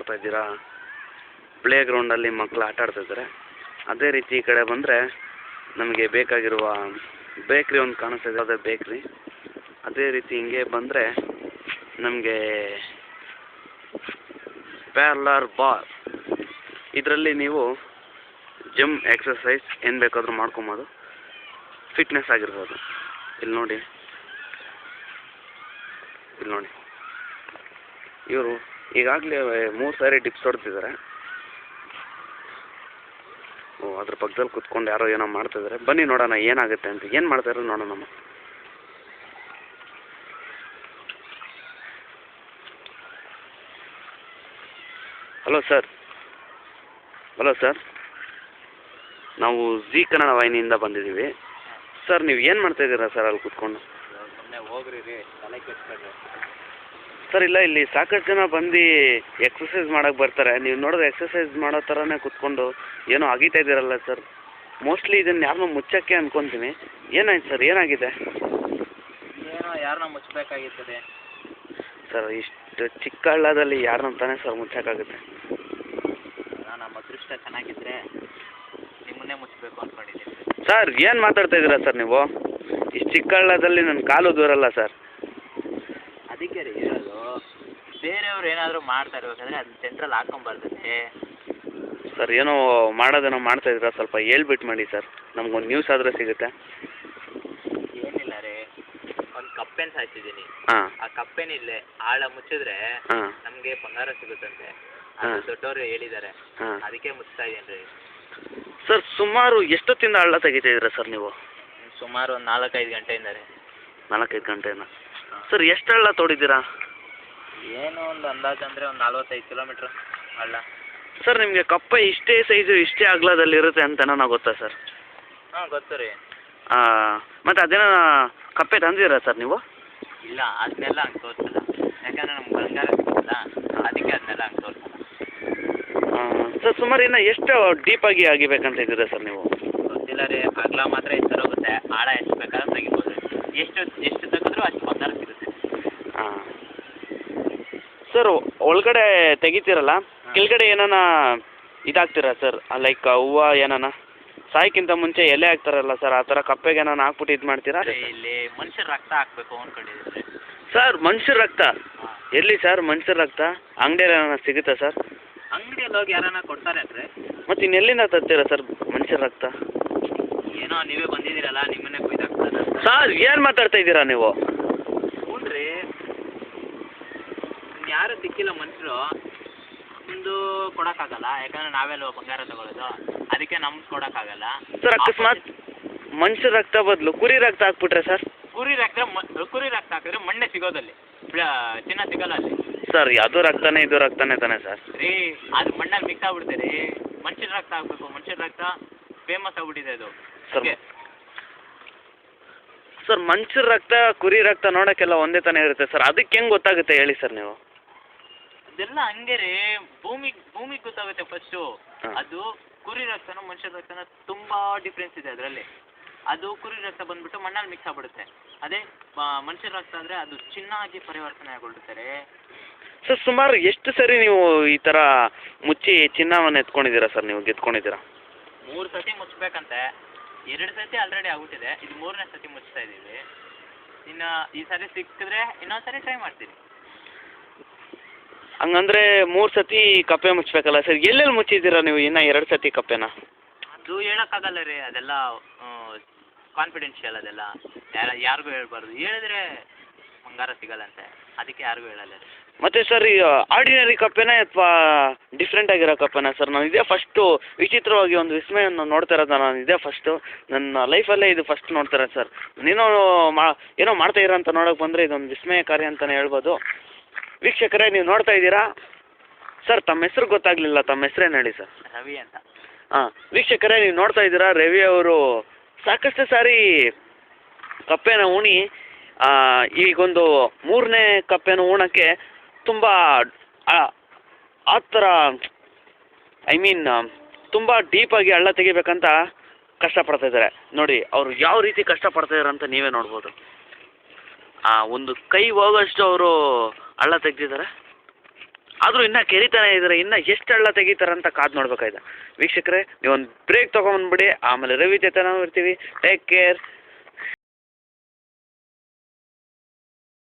ನೋಡ್ತಾ ಇದ್ದೀರಾ, ಪ್ಲೇ ಗ್ರೌಂಡಲ್ಲಿ ಮಕ್ಕಳು ಆಟ ಆಡ್ತಿದ್ದಾರೆ. ಅದೇ ರೀತಿ ಈ ಕಡೆ ಬಂದರೆ ನಮಗೆ ಬೇಕಾಗಿರುವ ಬೇಕ್ರಿ ಒಂದು ಕಾಣಿಸ್ತಿದೆ, ಅದೇ ಬೇಕ್ರಿ. ಅದೇ ರೀತಿ ಹಿಂಗೆ ಬಂದರೆ ನಮಗೆ ಪ್ಯಾರ್ಲರ್ ಬಾರ್, ಇದರಲ್ಲಿ ನೀವು ಜಿಮ್ ಎಕ್ಸಸೈಸ್ ಏನು ಬೇಕಾದರೂ ಮಾಡ್ಕೊಬೋದು, ಫಿಟ್ನೆಸ್ ಆಗಿರ್ಬೋದು. ಇಲ್ಲಿ ನೋಡಿ ಇವರು ಈಗಾಗಲೇ 3 ಸಾರಿ ಡಿಪ್ಸ್ ಹೊಡ್ತಿದ್ದಾರೆ. ಅದ್ರ ಪಕ್ಕದಲ್ಲಿ ಕುತ್ಕೊಂಡು ಯಾರೋ ಏನೋ ಮಾಡ್ತಿದ್ದಾರೆ. ಬನ್ನಿ ನೋಡೋಣ ಏನಾಗುತ್ತೆ ಅಂತ. ಏನು ಮಾಡ್ತಾರೋ ನೋಡೋಣ. ಹಲೋ ಸರ್, ನಾವು ಜೀ ಕನ್ನಡ ವಾಹಿನಿಯಿಂದ ಬಂದಿದ್ದೀವಿ. ಸರ್ ನೀವು ಏನು ಮಾಡ್ತಾಯಿದ್ದೀರಾ ಸರ್ ಅಲ್ಲಿ ಕುತ್ಕೊಂಡು? ಸರ್ ಇಲ್ಲ, ಇಲ್ಲಿ ಸಾಕಷ್ಟು ಜನ ಬಂದು ಎಕ್ಸಸೈಸ್ ಮಾಡೋಕ್ಕೆ ಬರ್ತಾರೆ. ನೀವು ನೋಡಿದ್ರೆ ಎಕ್ಸಸೈಸ್ ಮಾಡೋ ಥರನೇ ಕುತ್ಕೊಂಡು ಏನೋ ಅಗೀತಾ ಇದ್ದೀರಲ್ಲ ಸರ್. ಮೋಸ್ಟ್ಲಿ ಇದನ್ನು ಯಾರನ್ನೋ ಮುಚ್ಚೋಕ್ಕೆ ಅಂದ್ಕೊತೀನಿ. ಏನಾಯ್ತು ಸರ್, ಏನಾಗಿದೆ? ಏನೋ ಯಾರನ್ನ ಮುಚ್ಚಬೇಕಾಗಿರ್ತದೆ ಸರ್. ಇಷ್ಟು ಚಿಕ್ಕ ಹಳ್ಳದಲ್ಲಿ ಯಾರನ್ನ ತಾನೇ ಸರ್ ಮುಚ್ಚೋಕ್ಕಾಗುತ್ತೆ? ನಮ್ಮ ಅದೃಷ್ಟ ಚೆನ್ನಾಗಿದ್ದರೆ ನಿಮ್ಮನ್ನೇ ಮುಚ್ಚಬೇಕು ಅಂದ್ಕೊಂಡಿದ್ದೀನಿ. ಸರ್ ಏನು ಮಾತಾಡ್ತಾ ಇದ್ದೀರಾ ಸರ್ ನೀವು? ಇಷ್ಟು ಚಿಕ್ಕ ಹಳ್ಳದಲ್ಲಿ ನನ್ನ ಕಾಲು ದೂರಲ್ಲ ಸರ್. ಅದಕ್ಕೆ ರೀ ಇರೋದು. ಬೇರೆಯವ್ರು ಏನಾದರೂ ಮಾಡ್ತಾ ಇರ್ಬೇಕಾದ್ರೆ ಅದನ್ನ ಸೆಂಟ್ರಲ್ಲಿ ಹಾಕೊಂಬರ್ತದೆ ಸರ್. ಏನೋ ಮಾಡೋದೇನೋ ಮಾಡ್ತಾ ಇದ್ದೀರಾ, ಸ್ವಲ್ಪ ಹೇಳ್ಬಿಟ್ಟು ಮಾಡಿ ಸರ್, ನಮ್ಗೊಂದು ನ್ಯೂಸ್ ಆದರೂ ಸಿಗುತ್ತೆ. ಏನಿಲ್ಲ ರೀ, ಒಂದು ಕಪ್ಪೆನ್ ಸಾಯ್ತಿದ್ದೀನಿ. ಹಾಂ, ಆ ಕಪ್ಪೆನಿಲ್ಲೇ ಆಳ ಮುಚ್ಚಿದ್ರೆ ನಮಗೆ ಬಂಗಾರ ಸಿಗುತ್ತಂತೆ. ಅದು ದೊಡ್ಡವರು ಹೇಳಿದ್ದಾರೆ, ಅದಕ್ಕೆ ಮುಚ್ತಾ ಇದ್ದೀನಿ ರೀ. ಸರ್ ಸುಮಾರು ಎಷ್ಟೊತ್ತಿಂದ ಹಳ್ಳ ತೆಗಿತಾ ಇದ್ದೀರಾ ಸರ್ ನೀವು? ಸುಮಾರು ಒಂದು 4-5 ಗಂಟೆಯಿಂದ ರೀ. 4-5 ಗಂಟೆಯಿಂದ ಸರ್. ಎಷ್ಟು ಹಳ್ಳ ತೋಡಿದ್ದೀರಾ? ಏನು ಒಂದು ಅಂದಾಜು ಅಂದರೆ ಒಂದು 45 ಕಿಲೋಮೀಟ್ರ್ ಹಳ್ಳ. ಸರ್ ನಿಮಗೆ ಕಪ್ಪೆ ಇಷ್ಟೇ ಸೈಜು ಇಷ್ಟೇ ಅಗಲದಲ್ಲಿರುತ್ತೆ ಅಂತ ಗೊತ್ತಾ ಸರ್? ಹಾಂ ಗೊತ್ತು ರೀ. ಮತ್ತು ಅದೇನೋ ಕಪ್ಪೆ ತಂದಿದ್ದೀರಾ ಸರ್ ನೀವು? ಇಲ್ಲ, ಅದನ್ನೆಲ್ಲ ಹಂಗೆ ತೋರಿಸಲ್ಲ. ಯಾಕಂದರೆ ನಮ್ಗೆ ಬಂಗಾರ ಸಿಗುತ್ತಲ್ಲ, ಅದಕ್ಕೆ ಅದನ್ನೆಲ್ಲ ಹಂಗೆ ತೋರಿಸಲ್ಲ. ಸರ್ ಸುಮಾರು ಇನ್ನು ಎಷ್ಟು ಡೀಪಾಗಿ ಅಗಿಬೇಕಂತ ಇದ್ದೀರಾ ಸರ್ ನೀವು? ಗೊತ್ತಿಲ್ಲ ರೀ, ಅಗಲ ಮಾತ್ರ ಎಷ್ಟು ಹೋಗುತ್ತೆ, ಆಳ ಎಷ್ಟು ಬೇಕಾದ್ರೂ ತೆಗಿಬೋದು. ಎಷ್ಟು ತೆಗೆದ್ರೂ ಅಷ್ಟು ಬಂಗಾರ ಸಿಗುತ್ತೆ. ಹಾಂ ಸರ್. ಒಳಗಡೆ ತೆಗಿತೀರಲ್ಲ, ಕೆಳಗಡೆ ಏನಾನ ಇದಾಗ್ತೀರಾ ಸರ್? ಲೈಕ್ ಹೂವು ಏನಾನ ಸಾಯಕ್ಕಿಂತ ಮುಂಚೆ ಎಲೆ ಹಾಕ್ತಾರಲ್ಲ ಸರ್, ಆ ಥರ ಕಪ್ಪೆಗೆ ಏನಾನ ಹಾಕ್ಬಿಟ್ಟು ಇದು ಮಾಡ್ತೀರಾ? ಇಲ್ಲಿ ಮನುಷ್ಯರ ರಕ್ತ ಹಾಕಬೇಕು ಅಂದ್ಕೊಂಡಿದ್ದೀರಿ ಸರ್? ಮನುಷ್ಯರ ರಕ್ತ ಎಲ್ಲಿ ಸರ್? ಮನುಷ್ಯರ ರಕ್ತ ಅಂಗಡಿಯಲ್ಲಿ ಏನಾನ ಸಿಗುತ್ತಾ ಸರ್? ಅಂಗಡಿಯಲ್ಲಿ ಹೋಗಿ ಯಾರನ್ನ ಕೊಡ್ತಾರೇನ್ರಿ? ಮತ್ತು ಇನ್ನೆಲ್ಲಿಂದ ತರ್ತೀರಾ ಸರ್ ಮನುಷ್ಯರ ರಕ್ತ? ಏನೋ ನೀವೇ ಬಂದಿದ್ದೀರಲ್ಲ, ನಿಮ್ಮನ್ನೇ ಕೊಯ್ದಾಕ್ತಾರೆ ಸರ್. ಏನು ಮಾತಾಡ್ತಾ ಇದ್ದೀರಾ ನೀವು? ಹ್ಞೂ, ಯಾರು ಸಿಕ್ಕಿಲ್ಲ ಮನುಷ್ಯರು, ಒಂದು ಕೊಡೋಕ್ಕಾಗಲ್ಲ. ಯಾಕಂದರೆ ನಾವೆಲ್ಲ ಬಂಗಾರ ತಗೊಳ್ಳೋದು, ಅದಕ್ಕೆ ನಮ್ಗೆ ಕೊಡೋಕ್ಕಾಗಲ್ಲ ಸರ್. ಅಕಸ್ಮಾತ್ ಮನುಷ್ಯರ ರಕ್ತ ಬದಲು ಕುರಿ ರಕ್ತ ಹಾಕ್ಬಿಟ್ರೆ ಸರ್? ಕುರಿ ರಕ್ತ ಹಾಕಿದ್ರೆ ಮಣ್ಣೆ ಸಿಗೋದಲ್ಲಿ, ಚಿನ್ನ ಸಿಗೋಲ್ಲ ಅಲ್ಲಿ ಸರ್. ಅದು ರಕ್ತನೇ ಇದು ರಕ್ತನೇ ತಾನೇ ಸರ್? ರೀ, ಅದು ಮಣ್ಣಲ್ಲಿ ಮಿಕ್ಸ್ ಆಗ್ಬಿಡುತ್ತೆ ರೀ. ಮನುಷ್ಯರ ರಕ್ತ ಹಾಕ್ಬೇಕು. ಮನುಷ್ಯರ ರಕ್ತ ಫೇಮಸ್ ಆಗ್ಬಿಟ್ಟಿದೆ ಅದು ಸರ್. ಮನುಷ್ಯರ ರಕ್ತ ಕುರಿ ರಕ್ತ ನೋಡೋಕ್ಕೆಲ್ಲ ಒಂದೇ ತಾನೇ ಇರುತ್ತೆ ಸರ್, ಅದಕ್ಕೆ ಹೆಂಗೆ ಗೊತ್ತಾಗುತ್ತೆ ಹೇಳಿ ಸರ್ ನೀವು? ಅದೆಲ್ಲ ಹಂಗೆ ರೀ, ಭೂಮಿಗೆ ಗೊತ್ತಾಗುತ್ತೆ ಫಸ್ಟು. ಅದು ಕುರಿ ರಕ್ತನೂ ಮನುಷ್ಯರ ರಕ್ತನ ತುಂಬ ಡಿಫ್ರೆನ್ಸ್ ಇದೆ ಅದರಲ್ಲಿ. ಅದು ಕುರಿ ರಕ್ತ ಬಂದ್ಬಿಟ್ಟು ಮಣ್ಣಲ್ಲಿ ಮಿಕ್ಸ್ ಆಗ್ಬಿಡುತ್ತೆ. ಅದೇ ಮನುಷ್ಯರ ರಕ್ತ ಅಂದರೆ ಅದು ಚಿನ್ನಾಗಿ ಪರಿವರ್ತನೆ ಆಗಿಬಿಡುತ್ತಾರೆ. ಸರ್ ಸುಮಾರು ಎಷ್ಟು ಸರಿ ನೀವು ಈ ಥರ ಮುಚ್ಚಿ ಚಿನ್ನವನ್ನು ಎತ್ಕೊಂಡಿದ್ದೀರಾ ಸರ್? ನೀವು ಗೆದ್ಕೊಂಡಿದ್ದೀರಾ? 3 ಸತಿ ಮುಚ್ಚಬೇಕಂತೆ. 2 ಸತಿ ಆಲ್ರೆಡಿ ಆಗ್ಬಿಟ್ಟಿದೆ, ಇದು 3ನೇ ಸತಿ ಮುಚ್ತಾ ಇದ್ದೀವಿ. ಇನ್ನು ಈ ಸರಿ ಸಿಕ್ಕಿದ್ರೆ ಇನ್ನೊಂದು ಸರಿ ಟ್ರೈ ಮಾಡ್ತೀವಿ. ಹಂಗಂದ್ರೆ 3 ಸತಿ ಕಪ್ಪೆ ಮುಚ್ಚಬೇಕಲ್ಲ ಸರ್? ಎಲ್ಲೆಲ್ಲಿ ಮುಚ್ಚಿದ್ದೀರಾ ನೀವು ಇನ್ನು 2 ಸತಿ ಕಪ್ಪೆನ? ಅದು ಹೇಳೋಕ್ಕಾಗಲ್ಲ ರೀ, ಅದೆಲ್ಲ ಕಾನ್ಫಿಡೆನ್ಷಿಯಲ್. ಅದೆಲ್ಲ ಯಾರಿಗೂ ಹೇಳ್ಬಾರ್ದು. ಹೇಳಿದ್ರೆ ಬಂಗಾರ ಸಿಗಲ್ಲಂತೆ, ಅದಕ್ಕೆ ಯಾರಿಗೂ ಹೇಳಲ್ಲ ರೀ. ಮತ್ತು ಸರ್ ಈ ಆರ್ಡಿನರಿ ಕಪ್ಪೆನ ಅಥವಾ ಡಿಫ್ರೆಂಟ್ ಆಗಿರೋ ಕಪ್ಪೆನ ಸರ್? ನಾನು ಇದೇ ಫಸ್ಟು ವಿಚಿತ್ರವಾಗಿ ಒಂದು ವಿಸ್ಮಯನ್ನು ನೋಡ್ತಾ ಇರೋದು ನಾನು. ಇದೇ ಫಸ್ಟು ನನ್ನ ಲೈಫಲ್ಲೇ ಇದು ಫಸ್ಟ್ ನೋಡ್ತಾ ಇರೋದು ಸರ್. ನೀನು ಏನೋ ಮಾಡ್ತಾ ಇರೋ ಅಂತ ನೋಡೋಕೆ ಬಂದರೆ ಇದೊಂದು ವಿಸ್ಮಯಕಾರಿ ಅಂತಲೇ ಹೇಳ್ಬೋದು. ವೀಕ್ಷಕರೇ, ನೀವು ನೋಡ್ತಾ ಇದ್ದೀರಾ ಸರ್? ತಮ್ಮ ಹೆಸರು ಗೊತ್ತಾಗಲಿಲ್ಲ, ತಮ್ಮ ಹೆಸರೇನು ಹೇಳಿ ಸರ್? ರವಿ ಅಂತ. ಹಾಂ ವೀಕ್ಷಕರೇ, ನೀವು ನೋಡ್ತಾ ಇದ್ದೀರಾ ರವಿ ಅವರು ಸಾಕಷ್ಟು ಸಾರಿ ಕಪ್ಪೆನ ಉಣಿ ಈಗೊಂದು 3ನೇ ಕಪ್ಪೆನ ಉಣಕ್ಕೆ ತುಂಬ ಆ ಥರ ತುಂಬ ಡೀಪಾಗಿ ಹಳ್ಳ ತೆಗಿಬೇಕಂತ ಕಷ್ಟಪಡ್ತಾಯಿದ್ದಾರೆ. ನೋಡಿ ಅವರು ಯಾವ ರೀತಿ ಕಷ್ಟಪಡ್ತಾಯಿದ್ದಾರೆ ಅಂತ ನೀವೇ ನೋಡ್ಬೋದು. ಒಂದು ಕೈ ಹೋಗೋಷ್ಟು ಅವರು ಹಳ್ಳ ತೆಗ್ದಿದ್ದಾರೆ. ಆದರೂ ಇನ್ನೂ ಕೆರಿತಾನೆ ಇದ್ದಾರೆ, ಇನ್ನೂ ಎಷ್ಟು ಹಳ್ಳ ತೆಗಿತಾರೆ ಅಂತ ಕಾದು ನೋಡ್ಬೇಕಾಯ್ತು ವೀಕ್ಷಕರೇ. ನೀವೊಂದು ಬ್ರೇಕ್ ತೊಗೊಂಬಂದ್ಬಿಡಿ, ಆಮೇಲೆ ರವಿ ಜೊತೆ ನಾವು ಇರ್ತೀವಿ. Take care.